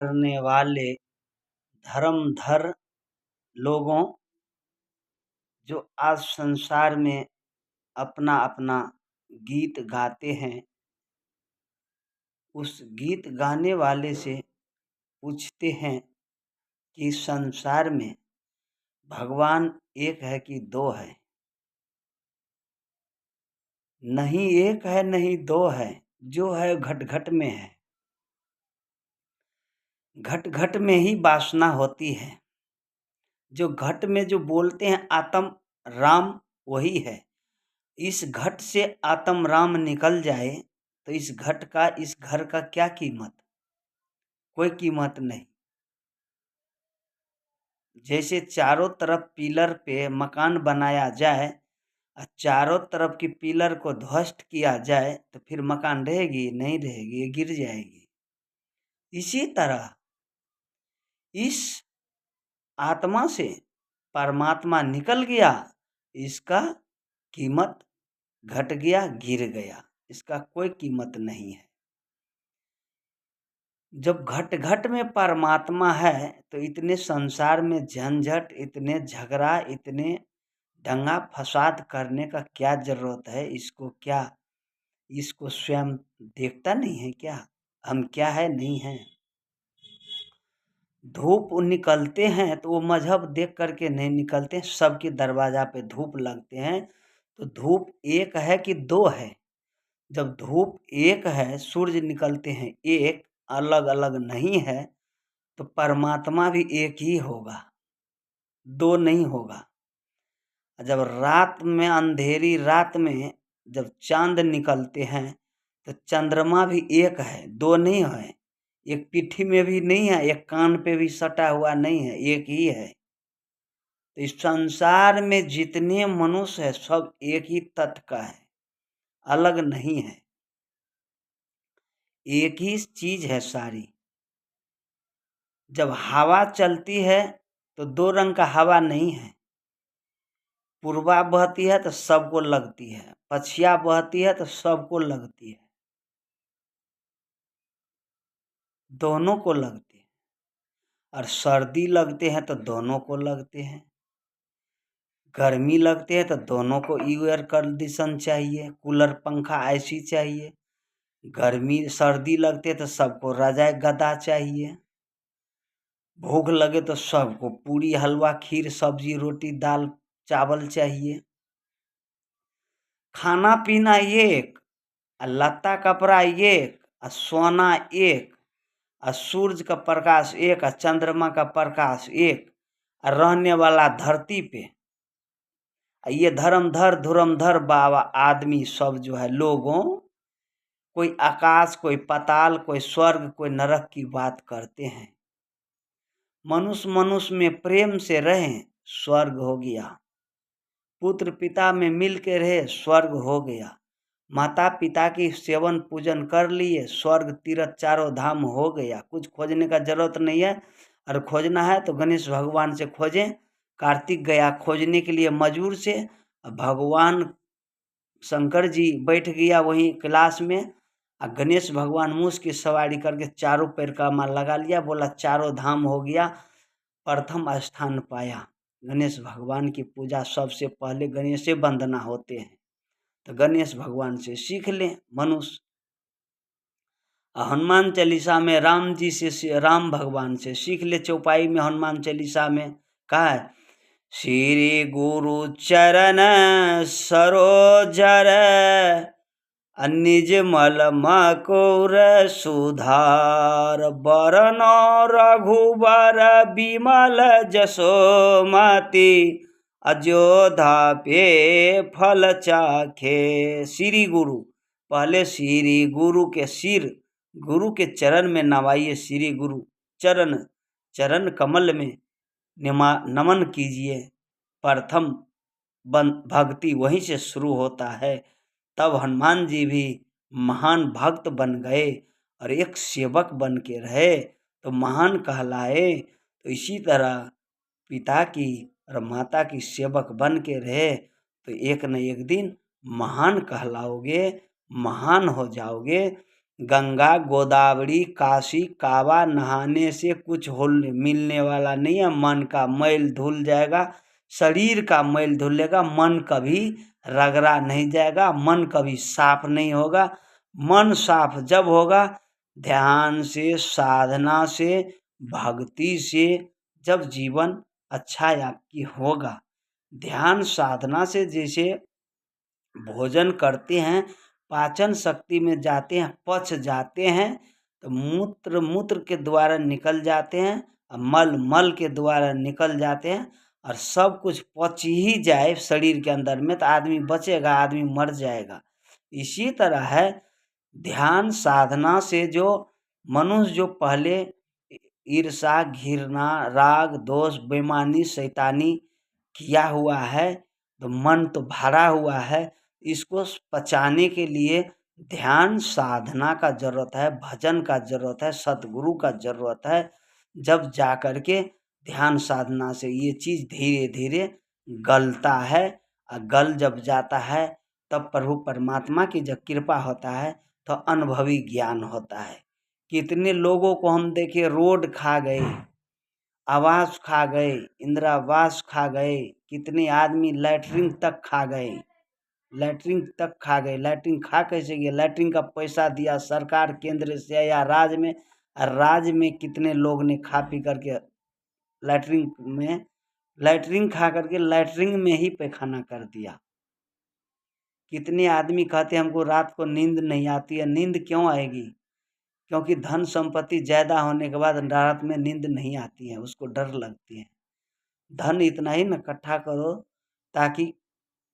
करने वाले धर्मधर लोगों जो आज संसार में अपना अपना गीत गाते हैं, उस गीत गाने वाले से पूछते हैं कि संसार में भगवान एक है कि दो है? नहीं एक है नहीं दो है, जो है घट घट में है। घट घट में ही वासना होती है। जो घट में जो बोलते हैं आत्म राम वही है। इस घट से आत्म राम निकल जाए तो इस घट का, इस घर का क्या कीमत? कोई कीमत नहीं। जैसे चारों तरफ पिलर पे मकान बनाया जाए और चारों तरफ की पिलर को ध्वस्त किया जाए तो फिर मकान रहेगी? नहीं रहेगी, ये गिर जाएगी। इसी तरह इस आत्मा से परमात्मा निकल गया, इसका कीमत घट गया, गिर गया, इसका कोई कीमत नहीं है। जब घट घट में परमात्मा है तो इतने संसार में झंझट, इतने झगड़ा, इतने दंगा फसाद करने का क्या जरूरत है? इसको क्या, इसको स्वयं देखता नहीं है क्या हम क्या है नहीं है? धूप निकलते हैं तो वो मजहब देख करके नहीं निकलते, सबके दरवाजा पे धूप लगते हैं। तो धूप एक है कि दो है? जब धूप एक है, सूर्य निकलते हैं एक, अलग अलग नहीं है, तो परमात्मा भी एक ही होगा, दो नहीं होगा। जब रात में, अंधेरी रात में जब चांद निकलते हैं तो चंद्रमा भी एक है, दो नहीं है। एक पीठी में भी नहीं है, एक कान पे भी सटा हुआ नहीं है, एक ही है। तो इस संसार में जितने मनुष्य है सब एक ही तत्व का है, अलग नहीं है, एक ही चीज है सारी। जब हवा चलती है तो दो रंग का हवा नहीं है। पूर्वा बहती है तो सबको लगती है, पछिया बहती है तो सबको लगती है, दोनों को लगती है। और सर्दी लगते हैं तो दोनों को लगते हैं, गर्मी लगते हैं तो दोनों को एयर कंडीशन चाहिए, कूलर पंखा ऐसी चाहिए। गर्मी सर्दी लगते तो सबको रजाई गदा चाहिए। भूख लगे तो सबको पूरी हलवा खीर सब्जी रोटी दाल चावल चाहिए। खाना पीना एक, लत्ता कपड़ा एक, सोना एक, सूरज का प्रकाश एक, चंद्रमा का प्रकाश एक, रहने वाला धरती पे ये धुरंधर बाबा आदमी सब जो है लोगों, कोई आकाश, कोई पाताल, कोई स्वर्ग, कोई नरक की बात करते हैं। मनुष्य मनुष्य में प्रेम से रहें, स्वर्ग हो गया। पुत्र पिता में मिल के रहे, स्वर्ग हो गया। माता पिता की सेवन पूजन कर लिए, स्वर्ग तीर्थ चारों धाम हो गया। कुछ खोजने का जरूरत नहीं है। और खोजना है तो गणेश भगवान से खोजें। कार्तिक गया खोजने के लिए मजूर से, भगवान शंकर जी बैठ गया वहीं क्लास में, और गणेश भगवान मूस की सवारी करके चारों पैर का माल लगा लिया, बोला चारों धाम हो गया, प्रथम स्थान पाया। गणेश भगवान की पूजा सबसे पहले गणेश से वंदना होते हैं, तो गणेश भगवान से सीख लें मनुष्य। हनुमान चालीसा में राम जी से, राम भगवान से सीख ले। चौपाई में हनुमान चालीसा में कहा है, श्री गुरु चरण सरोजर निज मल मकुर सुधार, बरनो रघुबर विमल जसोमति, अयोध्या पे फल चाखे। श्री गुरु, पहले श्री गुरु के सिर, गुरु के चरण में नवाइए। श्री गुरु चरण, चरण कमल में नमन कीजिए। प्रथम भक्ति वहीं से शुरू होता है। तब हनुमान जी भी महान भक्त बन गए और एक सेवक बन के रहे तो महान कहलाए। तो इसी तरह पिता की और माता की सेवक बन के रहे तो एक न एक दिन महान कहलाओगे, महान हो जाओगे। गंगा गोदावरी काशी कावा नहाने से कुछ हो मिलने वाला नहीं है। मन का मैल धुल जाएगा, शरीर का मैल धुलेगा, मन कभी रगड़ा नहीं जाएगा, मन कभी साफ नहीं होगा। मन साफ जब होगा, ध्यान से, साधना से, भक्ति से, जब जीवन अच्छा आपकी होगा। ध्यान साधना से जैसे भोजन करते हैं, पाचन शक्ति में जाते हैं, पच जाते हैं, तो मूत्र के द्वारा निकल जाते हैं, और मल के द्वारा निकल जाते हैं, और सब कुछ पच ही जाए शरीर के अंदर में तो आदमी बचेगा, आदमी मर जाएगा। इसी तरह है ध्यान साधना से जो मनुष्य जो पहले ईर्षा, घृणा, राग, दोष, बेईमानी, शैतानी किया हुआ है, तो मन तो भरा हुआ है, इसको पचाने के लिए ध्यान साधना का जरूरत है, भजन का जरूरत है, सतगुरु का जरूरत है। जब जा कर के ध्यान साधना से ये चीज़ धीरे धीरे गलता है, और गल जब जाता है तब प्रभु परमात्मा की जब कृपा होता है तो अनुभवी ज्ञान होता है। कितने लोगों को हम देखे रोड खा गए, आवास खा गए, इंदिरावास खा गए, कितने आदमी लैट्रिन तक खा गए, लैट्रिन तक खा गए। लैट्रिन खा कैसे गए? लैट्रिन का पैसा दिया सरकार केंद्र से या राज्य में, और राज्य में कितने लोग ने खा पी करके लैट्रिन खा करके लैट्रिन में ही पैखाना कर दिया। कितने आदमी कहते हैं हमको रात को नींद नहीं आती है। नींद क्यों आएगी? क्योंकि धन संपत्ति ज़्यादा होने के बाद रात में नींद नहीं आती है, उसको डर लगती है। धन इतना ही न इकट्ठा करो ताकि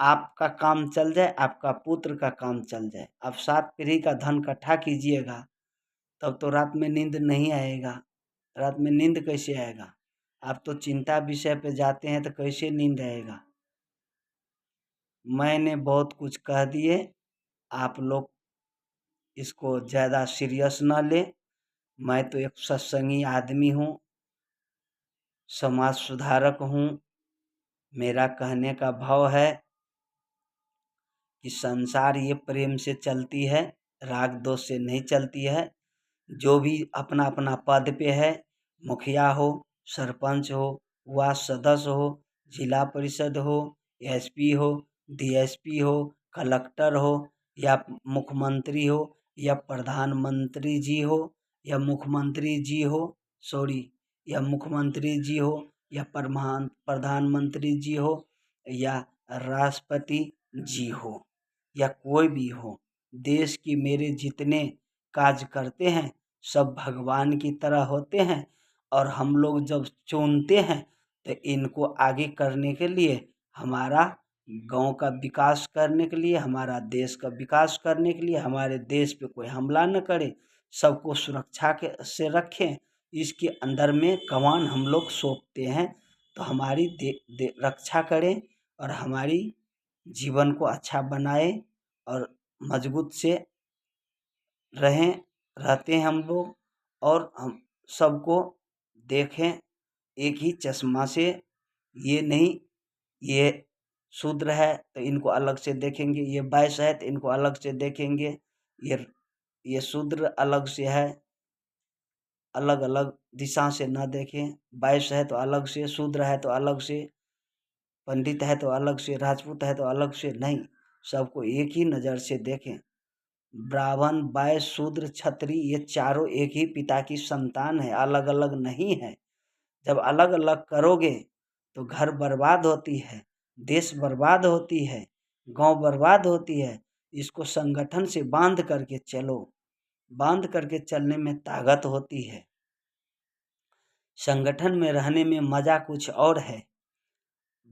आपका काम चल जाए, आपका पुत्र का काम चल जाए। अब 7 पीढ़ी का धन इकट्ठा कीजिएगा तब तो रात में नींद नहीं आएगा। रात में नींद कैसे आएगा? आप तो चिंता विषय पे जाते हैं तो कैसे नींद आएगा? मैंने बहुत कुछ कह दिए, आप लोग इसको ज़्यादा सीरियस न लें। मैं तो एक सत्संगी आदमी हूँ, समाज सुधारक हूँ। मेरा कहने का भाव है कि संसार ये प्रेम से चलती है, राग दोष से नहीं चलती है। जो भी अपना अपना पद पे है, मुखिया हो, सरपंच हो, वार्ड सदस्य हो, जिला परिषद हो, एसपी हो, डीएसपी हो, कलेक्टर हो, या मुख्यमंत्री हो, या प्रधानमंत्री जी हो, या मुख्यमंत्री जी हो, या मुख्यमंत्री जी हो, या प्रधानमंत्री जी हो, या राष्ट्रपति जी हो, या कोई भी हो, देश की मेरे जितने काज करते हैं सब भगवान की तरह होते हैं। और हम लोग जब चुनते हैं तो इनको आगे करने के लिए, हमारा गांव का विकास करने के लिए, हमारा देश का विकास करने के लिए, हमारे देश पे कोई हमला न करे, सबको सुरक्षा के से रखें, इसके अंदर में कमान हम लोग सौंपते हैं। तो हमारी रक्षा करें और हमारी जीवन को अच्छा बनाए और मजबूत से रहते हैं हम लोग। और हम सबको देखें एक ही चश्मा से, ये नहीं ये शूद्र है तो इनको अलग से देखेंगे, ये वैश्य है तो इनको अलग से देखेंगे, ये शूद्र अलग से है, अलग अलग दिशा से न देखें। वैश्य है तो अलग से, शूद्र है तो अलग से, पंडित है तो अलग से, राजपूत है तो अलग से, नहीं, सबको एक ही नज़र से देखें। ब्राह्मण, वैश्य, शूद्र, क्षत्रिय ये चारों एक ही पिता की संतान है, अलग अलग नहीं है। जब अलग अलग करोगे तो घर बर्बाद होती है, देश बर्बाद होती है, गांव बर्बाद होती है। इसको संगठन से बांध करके चलो, बांध करके चलने में ताकत होती है। संगठन में रहने में मजा कुछ और है।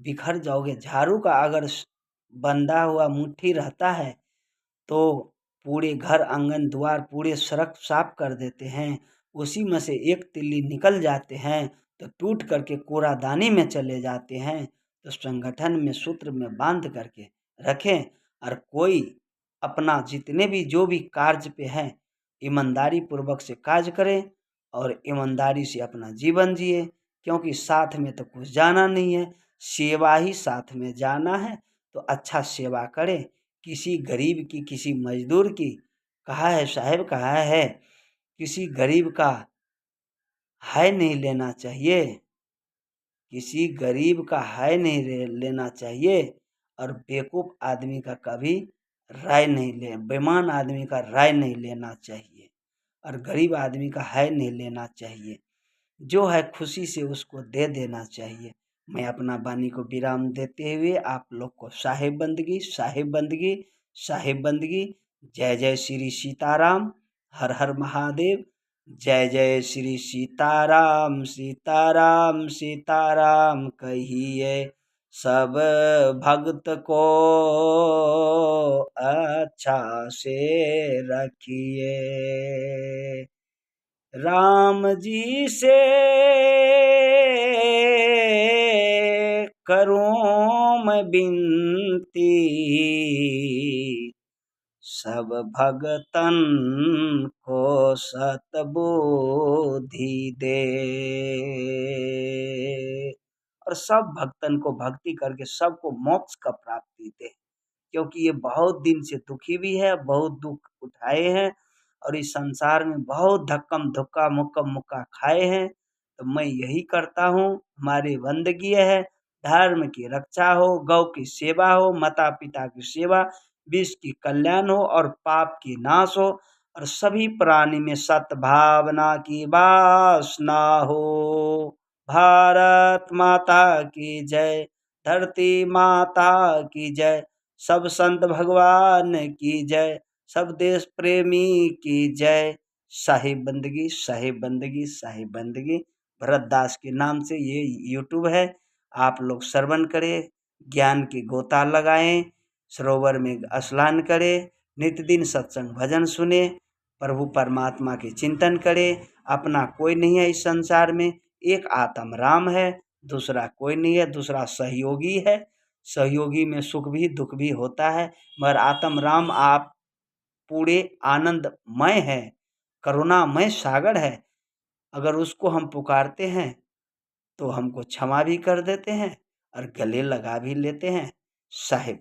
बिखर जाओगे। झाड़ू का अगर बंधा हुआ मुट्ठी रहता है तो पूरे घर आंगन द्वार पूरे सड़क साफ कर देते हैं। उसी में से एक तिल्ली निकल जाते हैं तो टूट करके कूड़ादानी में चले जाते हैं। तो संगठन में सूत्र में बांध करके रखें, और कोई अपना जितने भी जो भी कार्य पे हैं ईमानदारी पूर्वक से कार्य करें और ईमानदारी से अपना जीवन जिए। क्योंकि साथ में तो कुछ जाना नहीं है, सेवा ही साथ में जाना है। तो अच्छा सेवा करें, किसी गरीब की, किसी मजदूर की कहा है साहेब, कहा है किसी गरीब का हाय नहीं लेना चाहिए, किसी गरीब का हाय नहीं लेना चाहिए, और बेवकूफ़ आदमी का कभी राय नहीं ले बेईमान आदमी का राय नहीं लेना चाहिए, और गरीब आदमी का हाय नहीं लेना चाहिए। जो है खुशी से उसको दे देना चाहिए। मैं अपना वाणी को विराम देते हुए आप लोग को साहेब बंदगी, साहेब बंदगी, साहेब बंदगी। जय जय श्री सीताराम, हर हर महादेव। जय जय श्री सीताराम, सीताराम, सीताराम कहिए सब भक्त को अच्छा से रखिए। राम जी से करूं मैं विनती, सब भगतन को सतबुद्धि दे, और सब भक्तन को भक्ति करके सबको मोक्ष का प्राप्ति दे। क्योंकि ये बहुत दिन से दुखी भी है, बहुत दुख उठाए हैं, और इस संसार में बहुत धक्कम धुक्का मुक्कम मुक्का खाए हैं। तो मैं यही करता हूँ, हमारी बंदगी है, धर्म की रक्षा हो, गौ की सेवा हो, माता पिता की सेवा, विश्व की कल्याण हो और पाप की नाश हो, और सभी प्राणी में सद्भावना की वासना हो। भारत माता की जय, धरती माता की जय, सब संत भगवान की जय, सब देश प्रेमी की जय। साहिब बंदगी, साहिब बंदगी, साहिब बंदगी। भरत दास के नाम से ये यूट्यूब है, आप लोग श्रवण करें, ज्ञान की गोता लगाएं, सरोवर में स्नान करें, नित्य दिन सत्संग भजन सुने, प्रभु परमात्मा के चिंतन करें। अपना कोई नहीं है इस संसार में, एक आत्म राम है, दूसरा कोई नहीं है, दूसरा सहयोगी है। सहयोगी में सुख भी दुख भी होता है, मगर आत्म राम आप पूरे आनंदमय है, करुणामय सागर है। अगर उसको हम पुकारते हैं तो हमको क्षमा भी कर देते हैं और गले लगा भी लेते हैं। साहिब